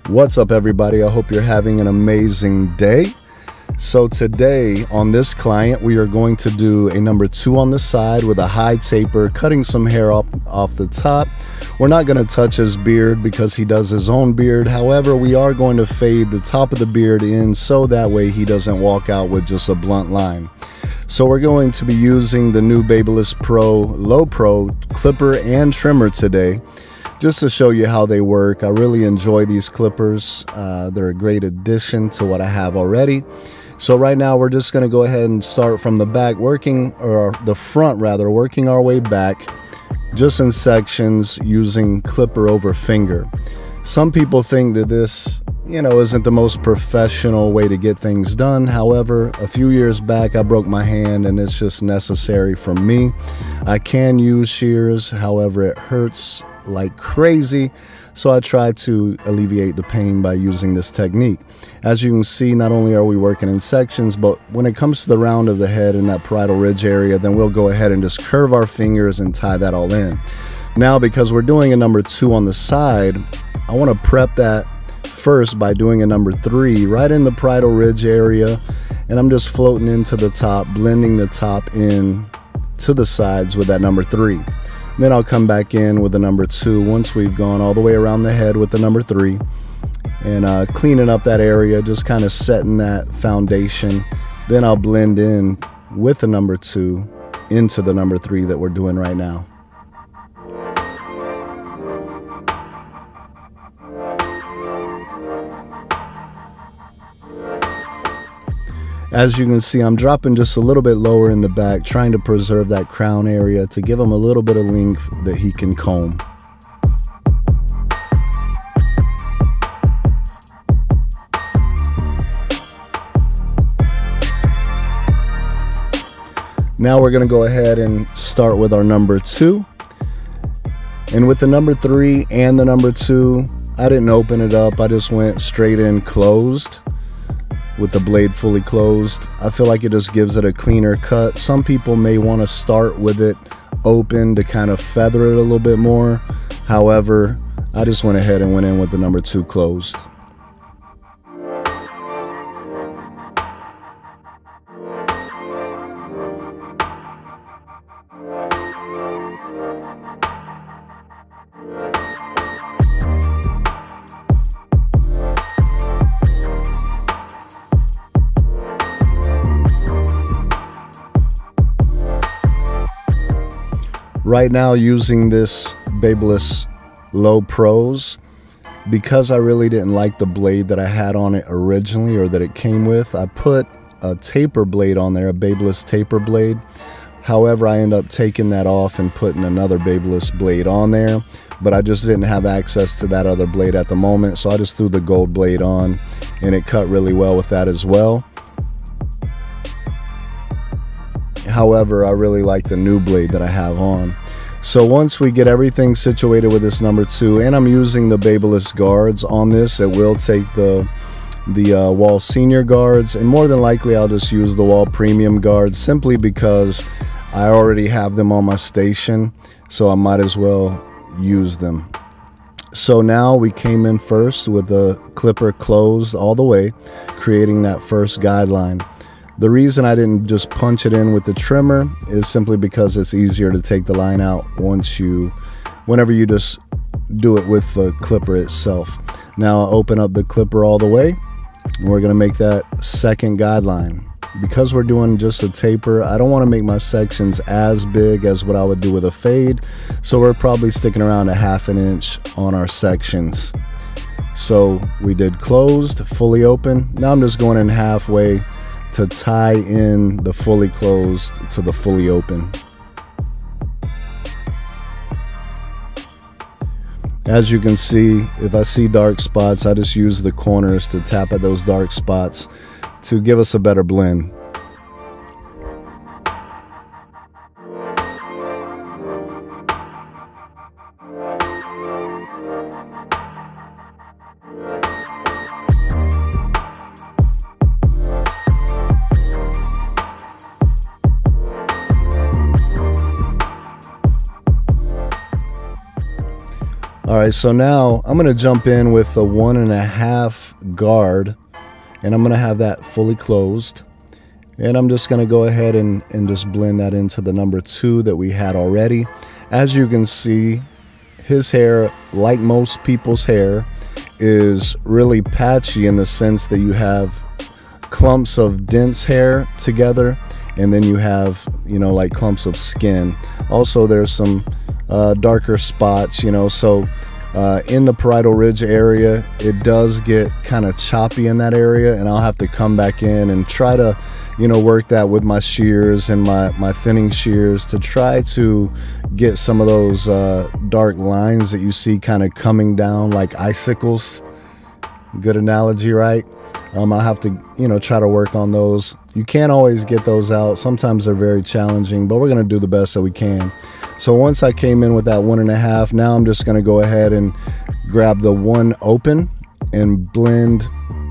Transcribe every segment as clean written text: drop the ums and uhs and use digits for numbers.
What's up, everybody? I hope you're having an amazing day. So today on this client, we are going to do a number 2 on the side with a high taper, cutting some hair off the top. We're not going to touch his beard because he does his own beard. However, we are going to fade the top of the beard in so that way he doesn't walk out with just a blunt line. So we're going to be using the new Babyliss Pro Low Pro clipper and trimmer today, just to show you how they work. I really enjoy these clippers. They're a great addition to what I have already. So right now we're just going to go ahead and start from the back, working our way back, just in sections using clipper over finger. Some people think that this, isn't the most professional way to get things done. However, a few years back I broke my hand and it's just necessary for me. I can use shears, however it hurts like crazy, so I try to alleviate the pain by using this technique. As you can see, not only are we working in sections, but when it comes to the round of the head and that parietal ridge area, then we'll go ahead and just curve our fingers and tie that all in. Now, because we're doing a number 2 on the side, I want to prep that first by doing a number 3 right in the parietal ridge area, and I'm just floating into the top, blending the top in to the sides with that number 3. Then I'll come back in with the number 2 once we've gone all the way around the head with the number 3, and cleaning up that area, just kind of setting that foundation. Then I'll blend in with the number 2 into the number 3 that we're doing right now. As you can see, I'm dropping just a little bit lower in the back, trying to preserve that crown area to give him a little bit of length that he can comb. Now we're going to go ahead and start with our number 2. And with the number 3 and the number 2, I didn't open it up. I just went straight in closed, with the blade fully closed. I feel like it just gives it a cleaner cut. Some people may want to start with it open to kind of feather it a little bit more. However, I just went ahead and went in with the number 2 closed. Right now, using this Babyliss Low Pros, because I really didn't like the blade that I had on it originally, or that it came with, I put a taper blade on there, a Babyliss taper blade. However, I ended up taking that off and putting another Babyliss blade on there, but I just didn't have access to that other blade at the moment, so I just threw the gold blade on, and it cut really well with that as well. However, I really like the new blade that I have on. So once we get everything situated with this number 2, and I'm using the Babyliss guards on this, it will take the Wall Senior guards, and more than likely I'll just use the Wall Premium guards, simply because I already have them on my station, so I might as well use them. So now we came in first with the clipper closed all the way, creating that first guideline. The reason I didn't just punch it in with the trimmer is simply because it's easier to take the line out whenever you just do it with the clipper itself. Now I'll open up the clipper all the way, and we're going to make that second guideline. Because we're doing just a taper, I don't want to make my sections as big as what I would do with a fade, so we're probably sticking around a ½ an inch on our sections. So we did closed, fully open. Now I'm just going in halfway to tie in the fully closed to the fully open. As you can see, if I see dark spots, I just use the corners to tap at those dark spots to give us a better blend. All right, so now I'm going to jump in with the 1.5 guard, and I'm going to have that fully closed. And I'm just going to go ahead and just blend that into the number 2 that we had already. As you can see, his hair, like most people's hair, is really patchy in the sense that you have clumps of dense hair together, and then you have, you know, like clumps of skin. Also, there's some darker spots, you know, so in the parietal ridge area, it does get kind of choppy in that area, and I'll have to come back in and try to, you know, work that with my shears and my thinning shears to try to get some of those dark lines that you see kind of coming down like icicles. Good analogy, right? I'll have to, you know, try to work on those. You can't always get those out. Sometimes they're very challenging, but we're going to do the best that we can. So once I came in with that 1.5, now I'm just going to go ahead and grab the 1 open and blend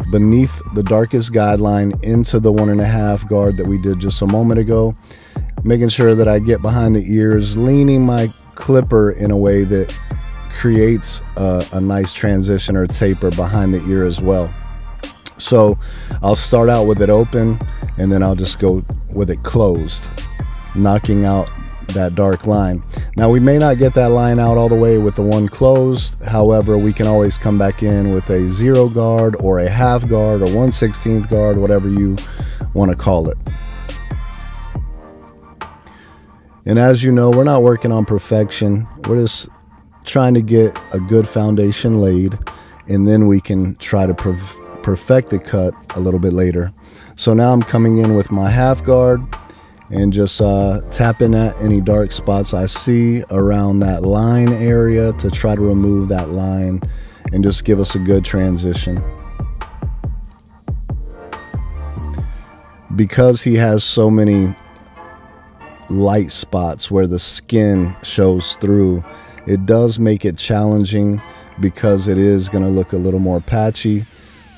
beneath the darkest guideline into the 1.5 guard that we did just a moment ago, making sure that I get behind the ears, leaning my clipper in a way that creates a nice transition or taper behind the ear as well. So I'll start out with it open, and then I'll just go with it closed, knocking out that dark line. Now, we may not get that line out all the way with the 1 closed. However, we can always come back in with a 0 guard or a half guard or 1/16 guard, whatever you want to call it. And as you know, we're not working on perfection. We're just trying to get a good foundation laid, and then we can try to perfect the cut a little bit later. So now I'm coming in with my half guard and just tapping at any dark spots I see around that line area to try to remove that line and just give us a good transition. Because he has so many light spots where the skin shows through, it does make it challenging because it is going to look a little more patchy.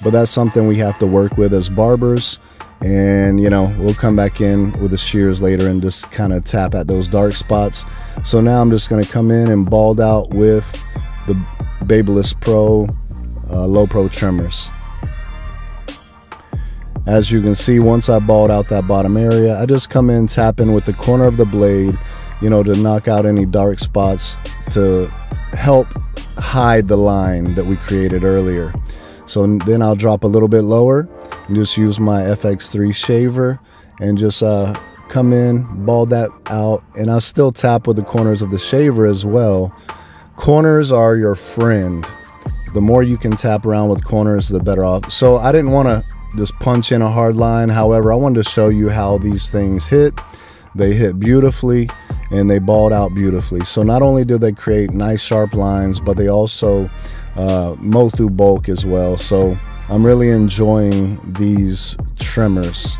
But that's something we have to work with as barbers. And, you know, we'll come back in with the shears later and just kind of tap at those dark spots. So now I'm just going to come in and bald out with the Babyliss Pro Low Pro trimmers. As you can see, once I bald out that bottom area, I just come in tapping with the corner of the blade, you know, to knock out any dark spots to help hide the line that we created earlier. So then I'll drop a little bit lower and just use my FX3 shaver and just come in, bald that out, and I'll still tap with the corners of the shaver as well. Corners are your friend. The more you can tap around with corners, the better off. So I didn't want to just punch in a hard line. However, I wanted to show you how these things hit. They hit beautifully and they bald out beautifully. So not only do they create nice sharp lines, but they also mow through bulk as well. So I'm really enjoying these trimmers.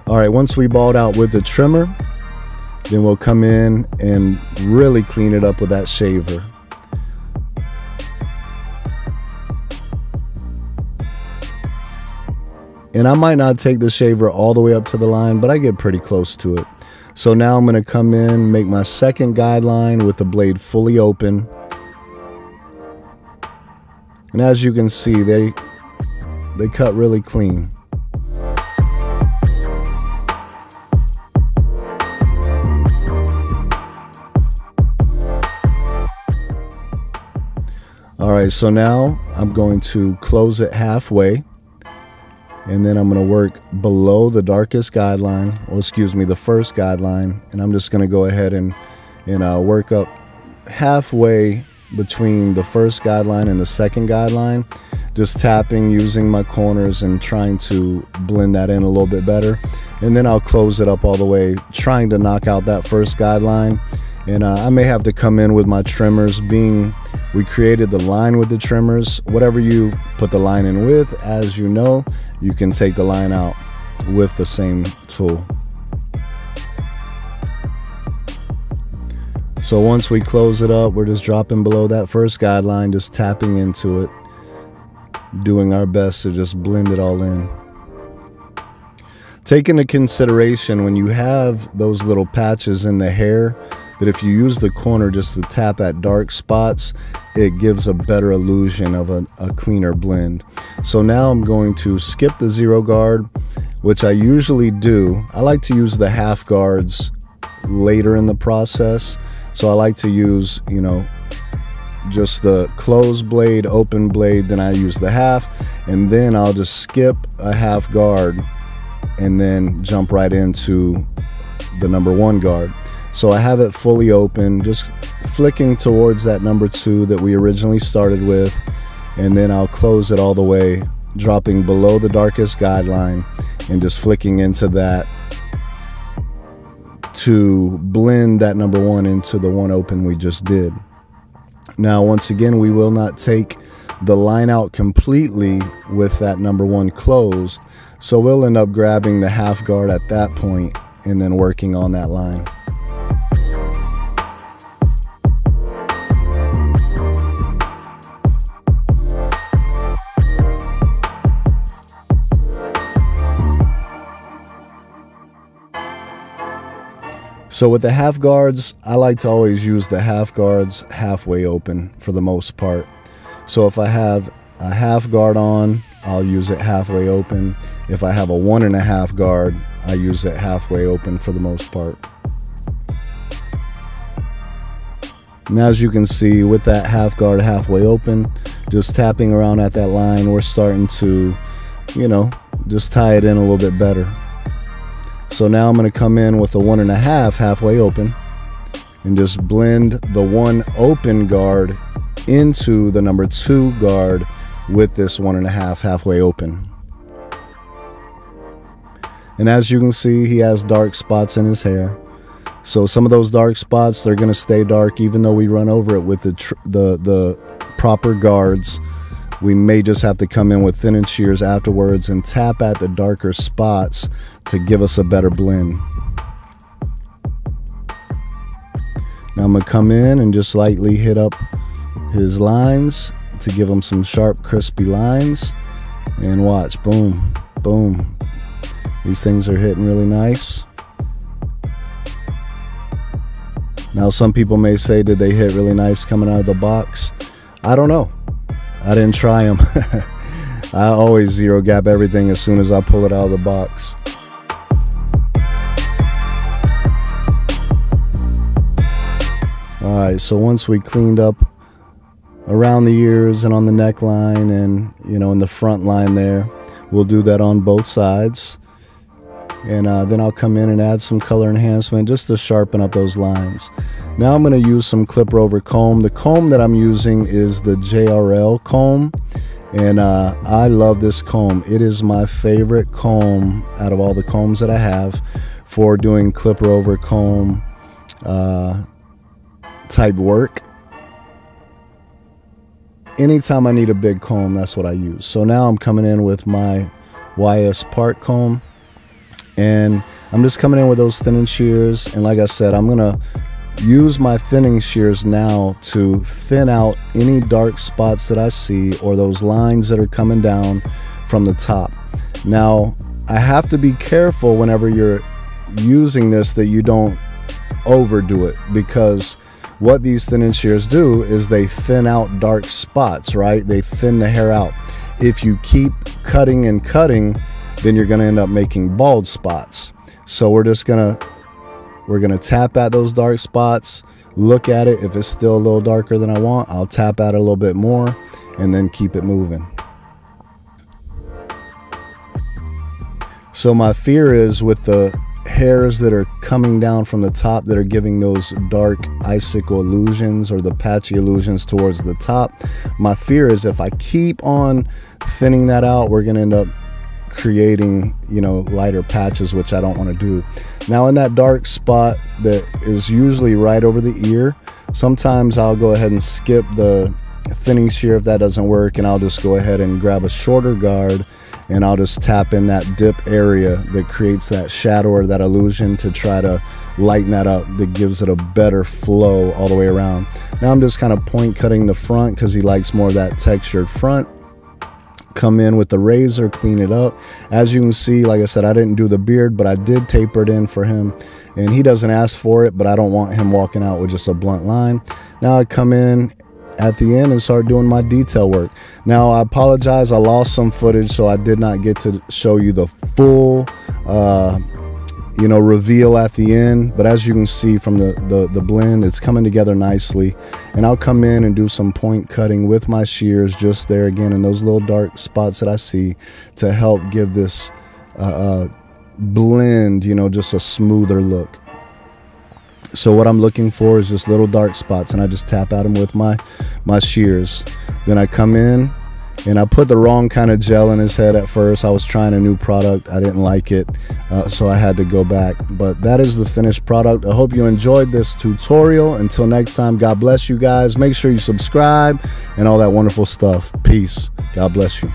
All right, once we bald out with the trimmer, then we'll come in and really clean it up with that shaver. And I might not take the shaver all the way up to the line, but I get pretty close to it. So now I'm going to come in, make my second guideline with the blade fully open. And as you can see, they cut really clean. All right, so now I'm going to close it halfway. And then I'm going to work below the darkest guideline, or excuse me, the first guideline. And I'm just going to go ahead and work up halfway between the first guideline and the second guideline, just tapping, using my corners and trying to blend that in a little bit better. And then I'll close it up all the way, trying to knock out that first guideline. And I may have to come in with my trimmers, being we created the line with the trimmers. Whatever you put the line in with, as you know, you can take the line out with the same tool. So once we close it up, we're just dropping below that first guideline, just tapping into it, doing our best to just blend it all in. Take into consideration when you have those little patches in the hair that if you use the corner just to tap at dark spots, it gives a better illusion of a cleaner blend. So now I'm going to skip the 0 guard, which I usually do. I like to use the half guards later in the process. So I like to use, you know, just the closed blade, open blade, then I use the half, and then I'll just skip a half guard and then jump right into the number 1 guard. So I have it fully open, just flicking towards that number 2 that we originally started with, and then I'll close it all the way, dropping below the darkest guideline and just flicking into that to blend that number 1 into the 1 open we just did. Now, once again, we will not take the line out completely with that number 1 closed, so we'll end up grabbing the half guard at that point and then working on that line. So with the half guards, I like to always use the half guards halfway open for the most part. So if I have a half guard on, I'll use it halfway open. If I have a 1.5 guard, I use it halfway open for the most part. Now, as you can see, with that half guard halfway open, just tapping around at that line, we're starting to, you know, just tie it in a little bit better. So now I'm going to come in with a 1.5 halfway open and just blend the 1 open guard into the number 2 guard with this 1.5 halfway open. And as you can see, he has dark spots in his hair. So some of those dark spots, they're going to stay dark even though we run over it with the proper guards. We may just have to come in with thinning shears afterwards and tap at the darker spots to give us a better blend. Now I'm going to come in and just lightly hit up his lines to give him some sharp, crispy lines. And watch, boom, boom. These things are hitting really nice. Now some people may say, did they hit really nice coming out of the box? I don't know. I didn't try them. I always 0 gap everything as soon as I pull it out of the box. Alright, so once we cleaned up around the ears and on the neckline and, you know, in the front line there, we'll do that on both sides. And then I'll come in and add some color enhancement just to sharpen up those lines. Now I'm going to use some clipper over comb. The comb that I'm using is the JRL comb, and I love this comb. It is my favorite comb out of all the combs that I have for doing clipper over comb type work. Anytime I need a big comb, that's what I use. So now I'm coming in with my YS part comb, and I'm just coming in with those thinning shears. And like I said, I'm gonna use my thinning shears now to thin out any dark spots that I see or those lines that are coming down from the top. Now I have to be careful whenever you're using this that you don't overdo it, because what these thinning shears do is they thin out dark spots, right? They thin the hair out. If you keep cutting and cutting, then you're going to end up making bald spots. So we're gonna tap at those dark spots, look at it. If it's still a little darker than I want, I'll tap at it a little bit more and then keep it moving. So my fear is with the hairs that are coming down from the top that are giving those dark icicle illusions or the patchy illusions towards the top, my fear is if I keep on thinning that out, we're going to end up creating, you know, lighter patches, which I don't want to do. Now in that dark spot that is usually right over the ear, sometimes I'll go ahead and skip the thinning shear if that doesn't work, and I'll just go ahead and grab a shorter guard and I'll just tap in that dip area that creates that shadow or that illusion to try to lighten that up, that gives it a better flow all the way around. Now I'm just kind of point cutting the front because he likes more of that textured front. come in with the razor, clean it up. As you can see, like I said, I didn't do the beard, but I did taper it in for him, and he doesn't ask for it, but I don't want him walking out with just a blunt line. Now I come in at the end and start doing my detail work. Now I apologize, I lost some footage, so I did not get to show you the full you know, reveal at the end, but as you can see from the blend, it's coming together nicely. And I'll come in and do some point cutting with my shears just there again in those little dark spots that I see, to help give this blend, you know, just a smoother look. So what I'm looking for is just little dark spots, and I just tap at them with my shears. Then I come in and I put the wrong kind of gel in his head at first. I was trying a new product, I didn't like it, so I had to go back. But that is the finished product. I hope you enjoyed this tutorial. Until next time, God bless you guys. Make sure you subscribe and all that wonderful stuff. Peace. God bless you.